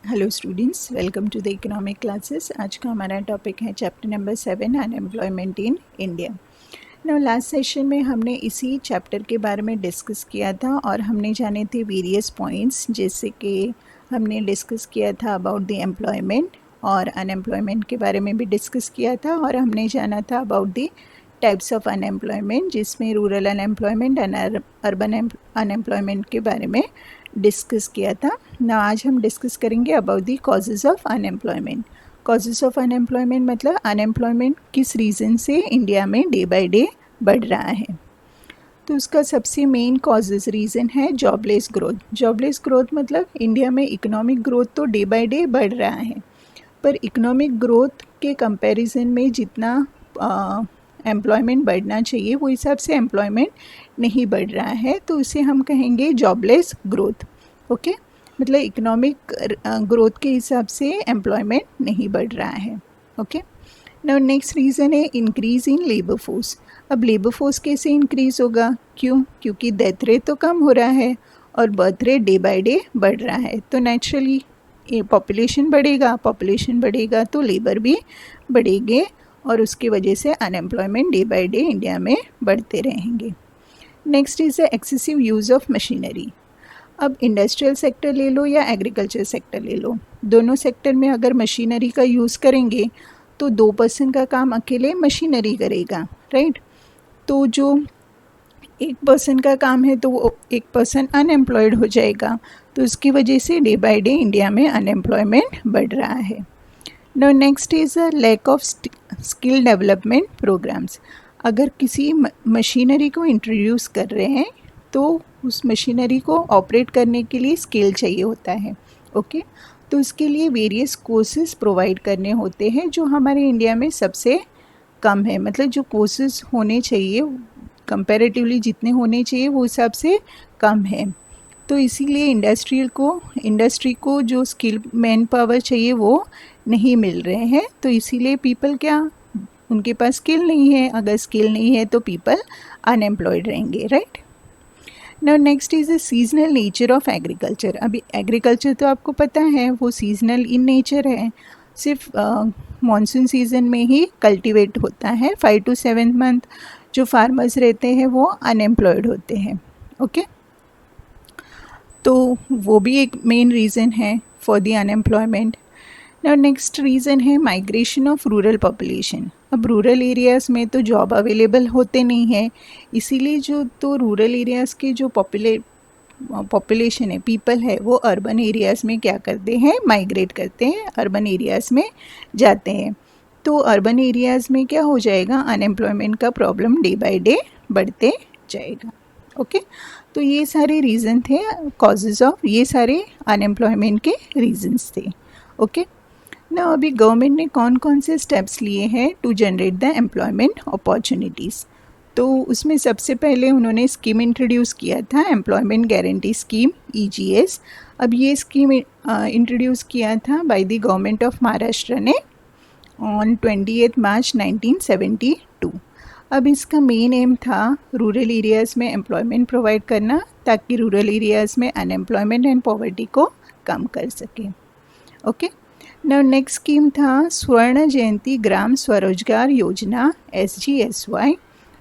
Hello students, welcome to the economic classes. आज का हमारा टॉपिक है chapter number 7, unemployment in India. Now last session में हमने इसी चैप्टर के बारे में डिस्कस किया था और हमने जाने थे वेरियस पॉइंट्स, जैसे कि हमने डिस्कस किया था अबाउट द एम्प्लॉयमेंट और अनएम्प्लॉयमेंट के बारे में भी डिस्कस किया था, और हमने जाना था about the types of unemployment, जिसमें rural unemployment and urban unemployment के बारे में डिस्कस किया था। ना आज हम डिस्कस करेंगे about the causes of unemployment. Causes of unemployment मतलब अनएम्प्लॉयमेंट किस रीज़न से इंडिया में डे बाय डे बढ़ रहा है। तो उसका सबसे मेन कॉजेज़ रीज़न है जॉबलेस ग्रोथ। जॉबलेस ग्रोथ मतलब इंडिया में इकोनॉमिक ग्रोथ तो डे बाय डे बढ़ रहा है, पर इकोनॉमिक ग्रोथ के कंपैरिजन में जितना एम्प्लॉयमेंट बढ़ना चाहिए वो हिसाब से एम्प्लॉयमेंट नहीं बढ़ रहा है, तो उसे हम कहेंगे जॉबलेस ग्रोथ। ओके, मतलब इकोनॉमिक ग्रोथ के हिसाब से एम्प्लॉयमेंट नहीं बढ़ रहा है। ओके, नाउ नेक्स्ट रीज़न है इंक्रीज़ इन लेबर फोर्स। अब लेबर फोर्स कैसे इंक्रीज़ होगा? क्योंकि डेथ रेट तो कम हो रहा है और birth rate day by day बढ़ रहा है, तो नेचुरली पॉपुलेशन बढ़ेगा तो लेबर भी बढ़ेंगे और उसकी वजह से unemployment day by day India में बढ़ते रहेंगे। Next is the excessive use of machinery. अब इंडस्ट्रियल सेक्टर ले लो या एग्रीकल्चर सेक्टर ले लो, दोनों सेक्टर में अगर मशीनरी का यूज़ करेंगे तो 2% का काम अकेले मशीनरी करेगा, राइट। तो जो 1% का काम है तो वो 1% अनएम्प्लॉयड हो जाएगा, तो उसकी वजह से डे बाय डे इंडिया में अनएम्प्लॉयमेंट बढ़ रहा है। Now next is a lack of skill development programmes. अगर किसी मशीनरी को इंट्रोड्यूस कर रहे हैं तो उस मशीनरी को ऑपरेट करने के लिए स्किल चाहिए होता है। ओके, तो उसके लिए वेरियस कोर्सेज प्रोवाइड करने होते हैं, जो हमारे इंडिया में सबसे कम है। मतलब जो कोर्सेज होने चाहिए कंपैरेटिवली जितने होने चाहिए वो हिसाब से कम है, तो इसीलिए इंडस्ट्री को जो स्किल मैन पावर चाहिए वो नहीं मिल रहे हैं, तो इसीलिए पीपल क्या, उनके पास स्किल नहीं है। अगर स्किल नहीं है तो पीपल अनएम्प्लॉयड रहेंगे, right. Now next is the seasonal nature of agriculture. अभी एग्रीकल्चर तो आपको पता है वो सीजनल इन नेचर है, सिर्फ मानसून सीज़न में ही कल्टीवेट होता है। 5 to 7 मंथ जो फार्मर्स रहते हैं वो अनएम्प्लॉयड होते हैं। ओके, तो वो भी एक मेन रीज़न है for the unemployment. Now next reason है माइग्रेशन ऑफ रूरल पॉपुलेशन। अब रूरल एरियाज़ में तो जॉब अवेलेबल होते नहीं है, इसीलिए जो तो रूरल एरियाज़ के जो पॉपुलेशन है, पीपल है, वो अर्बन एरियाज़ में क्या करते हैं, माइग्रेट करते हैं, अर्बन एरियाज़ में जाते हैं। तो अर्बन एरियाज़ में क्या हो जाएगा, अनएम्प्लॉयमेंट का प्रॉब्लम डे बाय डे बढ़ते जाएगा। ओके, तो ये सारे रीज़न थे कॉजेज़ ऑफ, ये सारे अनएम्प्लॉयमेंट के रीजंस थे। ओके, ना अभी गवर्नमेंट ने कौन कौन से स्टेप्स लिए हैं to generate the employment opportunities. तो उसमें सबसे पहले उन्होंने स्कीम इंट्रोड्यूस किया था, एम्प्लॉयमेंट गारंटी स्कीम, EGS। अब ये स्कीम इंट्रोड्यूस किया था by the government of Maharashtra ने ऑन 28 मार्च 1972। अब इसका मेन एम था रूरल एरियाज़ में एम्प्लॉयमेंट प्रोवाइड करना, ताकि रूरल एरियाज़ में अनएम्प्लॉयमेंट एंड पॉवर्टी को कम कर सके। ओके, नाउ नेक्स्ट स्कीम था स्वर्ण जयंती ग्राम स्वरोजगार योजना, SGSY।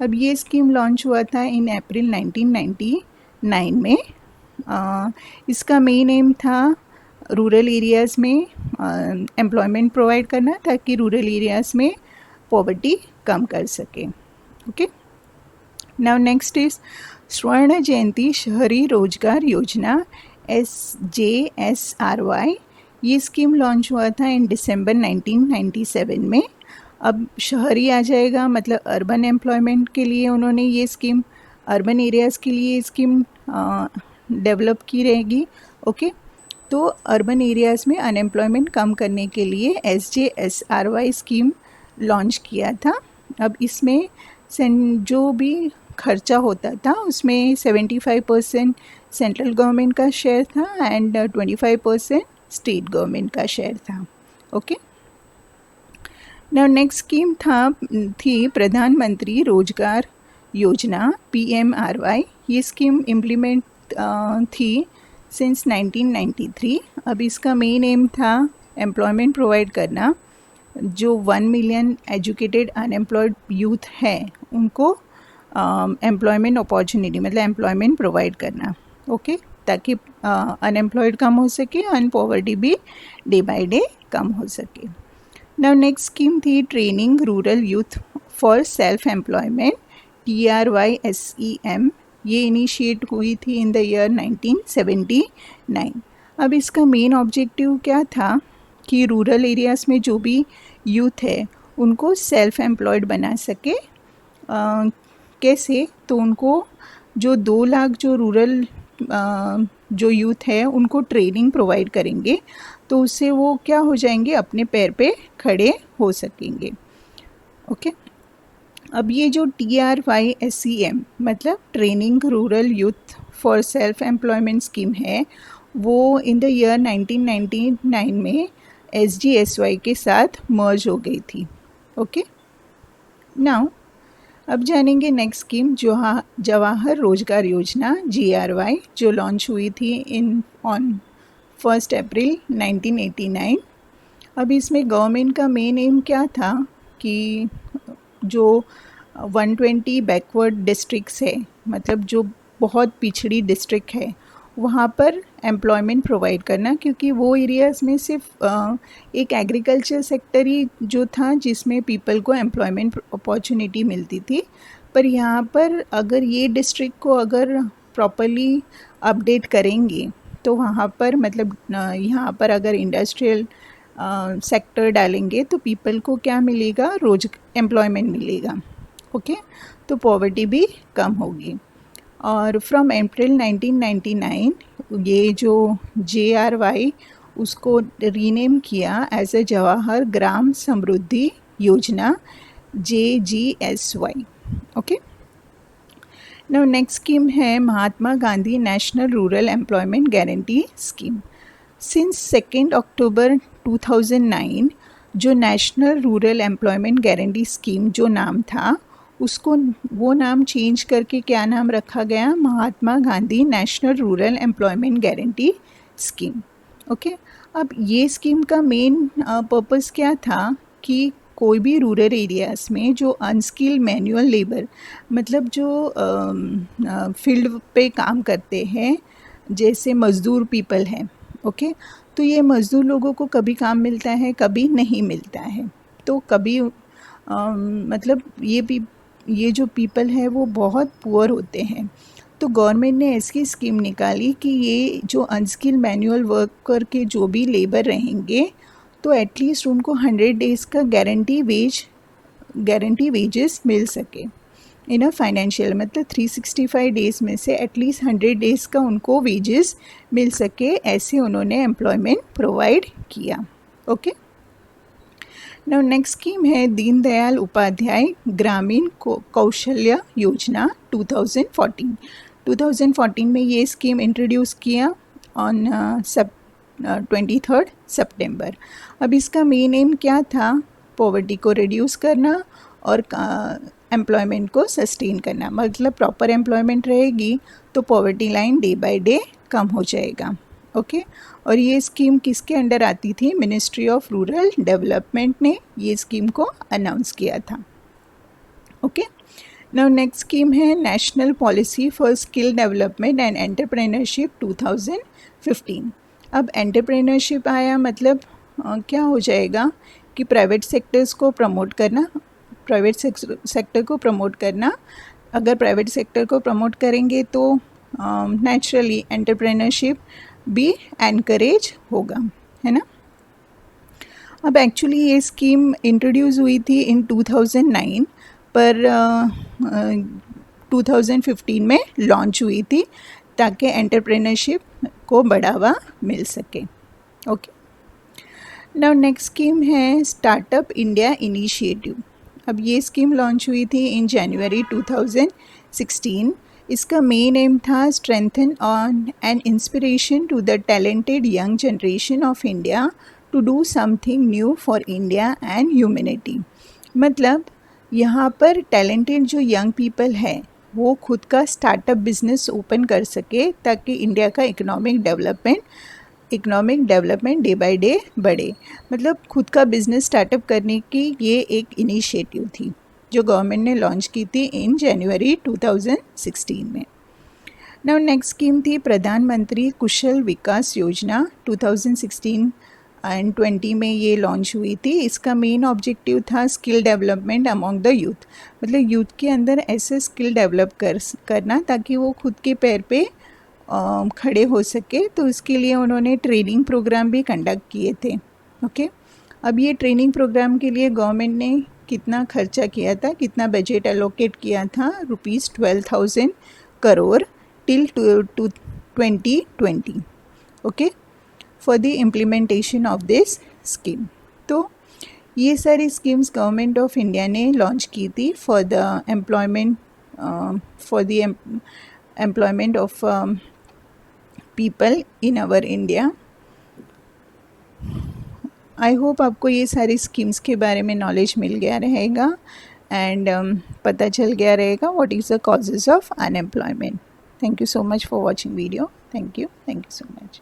अब ये स्कीम लॉन्च हुआ था इन अप्रैल 1999 में। इसका मेन एम था रूरल एरियाज़ में एम्प्लॉयमेंट प्रोवाइड करना, ताकि रूरल एरियाज़ में पॉवर्टी कम कर सके। ओके, नाउ नेक्स्ट इज स्वर्ण जयंती शहरी रोजगार योजना, SJSRY। ये स्कीम लॉन्च हुआ था इन दिसंबर 1997 में। अब शहरी आ जाएगा, मतलब अर्बन एम्प्लॉयमेंट के लिए उन्होंने ये स्कीम, अर्बन एरियाज़ के लिए स्कीम डेवलप की रहेगी। ओके, तो अर्बन एरियाज़ में अनएम्प्लॉयमेंट कम करने के लिए SJSRY स्कीम लॉन्च किया था। अब इसमें जो भी खर्चा होता था उसमें 75% सेंट्रल गवर्नमेंट का शेयर था एंड 25% स्टेट गवर्नमेंट का शेयर था। ओके, नाउ नेक्स्ट स्कीम थी प्रधानमंत्री रोजगार योजना, PMRY। ये स्कीम इम्प्लीमेंट थी सिंस 1993। अब इसका मेन एम था एम्प्लॉयमेंट प्रोवाइड करना, जो 1 मिलियन एजुकेटेड अनएम्प्लॉयड यूथ है उनको एम्प्लॉयमेंट अपॉर्चुनिटी मतलब एम्प्लॉयमेंट प्रोवाइड करना, ओके, ताकि अनएम्प्लॉयड कम हो सके एंड पॉवर्टी भी डे बाय डे कम हो सके। नाउ नेक्स्ट स्कीम थी training rural youth for self employment, TRYSEM। ये इनिशिएट हुई थी इन द ईयर 1979। अब इसका मेन ऑब्जेक्टिव क्या था कि रूरल एरियाज़ में जो भी यूथ है उनको सेल्फ एम्प्लॉयड बना सके। कैसे? तो उनको जो 2 लाख जो रूरल जो यूथ है उनको ट्रेनिंग प्रोवाइड करेंगे, तो उससे वो क्या हो जाएंगे, अपने पैर पे खड़े हो सकेंगे, ओके। अब ये जो TRYSEM मतलब training rural youth for self employment scheme है, वो इन द ईयर 1999 में SGSY के साथ मर्ज हो गई थी, ओके। नाउ अब जानेंगे नेक्स्ट स्कीम जवाहर रोजगार योजना GRY, जो लॉन्च हुई थी ऑन 1 अप्रैल 1989। अब इसमें गवर्नमेंट का मेन एम क्या था कि जो 120 बैकवर्ड डिस्ट्रिक्ट्स है, मतलब जो बहुत पिछड़ी डिस्ट्रिक्ट है, वहाँ पर एम्प्लॉयमेंट प्रोवाइड करना, क्योंकि वो एरियाज़ में सिर्फ एक एग्रीकल्चर सेक्टर ही जो था जिसमें पीपल को एम्प्लॉयमेंट अपॉर्चुनिटी मिलती थी। पर यहाँ पर अगर ये डिस्ट्रिक्ट को अगर प्रॉपरली अपडेट करेंगे तो वहाँ पर मतलब यहाँ पर अगर इंडस्ट्रियल सेक्टर डालेंगे तो पीपल को क्या मिलेगा, एम्प्लॉयमेंट मिलेगा, ओके। तो पॉवर्टी भी कम होगी। और फ्रॉम अप्रैल 1999 ये जो JRY उसको रीनेम किया एज ए जवाहर ग्राम समृद्धि योजना JGSY, okay. Now next scheme है Mahatma Gandhi national rural employment guarantee scheme. Since 2 October 2009 जो national rural employment guarantee scheme जो नाम था, उसको वो नाम चेंज करके क्या नाम रखा गया, Mahatma Gandhi national rural employment guarantee scheme, okay. अब ये स्कीम का मेन पर्पस क्या था कि कोई भी रूरल एरियाज़ में जो अनस्किल्ड मैनुअल लेबर मतलब जो फील्ड पे काम करते हैं, जैसे मज़दूर पीपल हैं, ओके, तो ये मज़दूर लोगों को कभी काम मिलता है, कभी नहीं मिलता है। तो कभी मतलब ये जो पीपल है वो बहुत पुअर होते हैं। तो गवर्नमेंट ने ऐसी स्कीम निकाली कि ये जो अनस्किल्ड मैनुअल वर्कर के जो भी लेबर रहेंगे तो एटलीस्ट उनको 100 डेज़ का गारंटी वेजेस मिल सके इन अ फाइनेंशियल, मतलब 365 डेज़ में से एटलीस्ट 100 डेज़ का उनको वेजेस मिल सके, ऐसे उन्होंने एम्प्लॉयमेंट प्रोवाइड किया, ओके। नाउ नेक्स्ट स्कीम है दीनदयाल उपाध्याय ग्रामीण कौशल्य योजना 2014 में ये स्कीम इंट्रोड्यूस किया ऑन 23 सितंबर। अब इसका मेन एम क्या था, पॉवर्टी को रिड्यूस करना और एम्प्लॉयमेंट को सस्टेन करना, मतलब प्रॉपर एम्प्लॉयमेंट रहेगी तो poverty line day by day कम हो जाएगा, ओके। और ये स्कीम किसके अंडर आती थी, मिनिस्ट्री ऑफ रूरल डेवलपमेंट ने ये स्कीम को अनाउंस किया था, ओके। नाउ नेक्स्ट स्कीम है national policy for skill development and entrepreneurship 2015। अब एंटरप्रेन्योरशिप आया मतलब क्या हो जाएगा कि प्राइवेट सेक्टर को प्रमोट करना। अगर प्राइवेट सेक्टर को प्रमोट करेंगे तो नेचुरली एंटरप्रेन्योरशिप भी एनकरेज होगा, है ना। अब एक्चुअली ये स्कीम इंट्रोड्यूस हुई थी इन 2009 पर 2015 में लॉन्च हुई थी ताकि एंटरप्रेन्योरशिप को बढ़ावा मिल सके, ओके। नाउ नेक्स्ट स्कीम है स्टार्टअप इंडिया इनिशिएटिव। अब ये स्कीम लॉन्च हुई थी इन जनवरी 2016। इसका मेन एम था strengthen on an inspiration to the talented young generation of India to do something new for India and humanity. मतलब यहाँ पर टैलेंटेड जो यंग पीपल है वो खुद का स्टार्टअप बिजनेस ओपन कर सके, ताकि इंडिया का economic development day by day बढ़े। मतलब खुद का बिजनेस स्टार्टअप करने की ये एक इनिशिएटिव थी जो गवर्नमेंट ने लॉन्च की थी इन जनवरी 2016 में। नाउ नेक्स्ट स्कीम थी प्रधानमंत्री कुशल विकास योजना। 2016 एंड 20 में ये लॉन्च हुई थी। इसका मेन ऑब्जेक्टिव था skill development among the youth, मतलब यूथ के अंदर ऐसे स्किल डेवलप करना ताकि वो खुद के पैर पे खड़े हो सके। तो इसके लिए उन्होंने ट्रेनिंग प्रोग्राम भी कंडक्ट किए थे। ओके, अब ये ट्रेनिंग प्रोग्राम के लिए गवर्नमेंट ने कितना खर्चा किया था, कितना बजट एलोकेट किया था, ₹12,000 crore till 2020, okay, for the implementation of this scheme. तो ये सारी स्कीम्स गवर्नमेंट ऑफ इंडिया ने लॉन्च की थी फॉर द एम्प्लॉयमेंट ऑफ people in our India. I hope आपको ये सारी स्कीम्स के बारे में नॉलेज मिल गया रहेगा एंड पता चल गया रहेगा what is the causes of unemployment. Thank you so much for watching video. Thank you so much.